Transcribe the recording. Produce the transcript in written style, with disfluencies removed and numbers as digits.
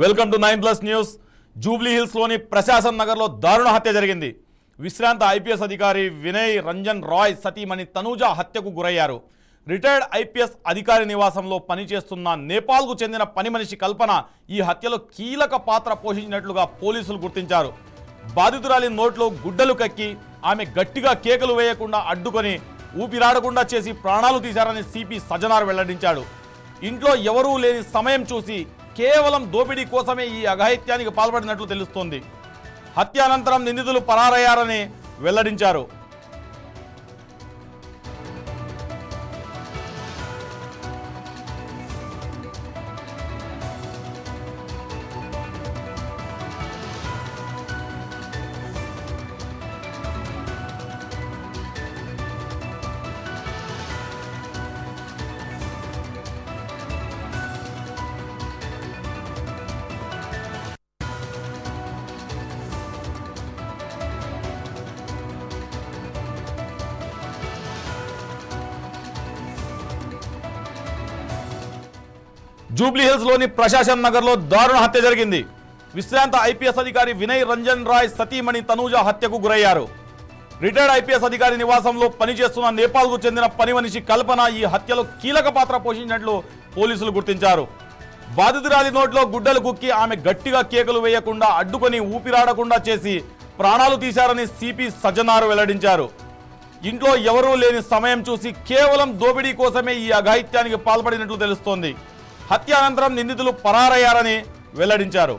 Welcome to 9+ news. Jubilee హిల్స్లోని Prashasan నగర్లో దారుణ హత్య జరిగింది. విశ్రాంత ఐపీఎస్ అధికారి వినయ్ రంజన్ రాయ్ సతీమణి తనూజ హత్యకు గురయ్యారు. రిటైర్డ్ ఐపీఎస్ అధికారి నివాసంలో పనిచేస్తున్న నేపాల్కు చెందిన పని మనిషి కల్పన ఈ హత్యలో కీలక పాత్ర పోషించినట్లుగా పోలీసులు గుర్తించారు. బాధితురాలి నోట్లో గుడ్డలు కక్కి ఆమె గట్టిగా కేకలు వేయకుండా అడ్డుకొని ఊపిరాడకుండా చేసి ప్రాణాలు తీశారని సిపి సజ్జనార్ వెల్లడించాడు. ఇంట్లో ఎవరూ లేని సమయం చూసి కేవలం దోపిడీ కోసమే ఈ అఘాయిత్యానికి పాల్పడినట్లు తెలుస్తోంది. హత్య అనంతరం నిందితులు పరారయ్యారని వెల్లడించారు. జూబ్లీ హిల్స్లోని ప్రశాసన్ నగర్లో దారుణ హత్య జరిగింది. విశ్రాంత ఐపీఎస్ అధికారి వినయ్ రంజన్ రాయ్ సతీమణి తనూజ హత్యకు గురయ్యారు. రిటైర్డ్ ఐపీఎస్ అధికారి నివాసంలో పనిచేస్తున్న నేపాల్కు చెందిన పని మనిషి కల్పన ఈ హత్యలో కీలక పాత్ర పోషించినట్లు పోలీసులు గుర్తించారు. బాధితురాలి నోట్లో గుడ్డలు కుక్కి ఆమె గట్టిగా కేకలు వేయకుండా అడ్డుకొని ఊపిరాడకుండా చేసి ప్రాణాలు తీశారని సిపి సజ్జనార్ వెల్లడించారు. ఇంట్లో ఎవరూ లేని సమయం చూసి కేవలం దోపిడీ కోసమే ఈ అఘాయిత్యానికి పాల్పడినట్లు తెలుస్తోంది. హత్య అనంతరం నిందితులు పరారయ్యారని వెల్లడించారు.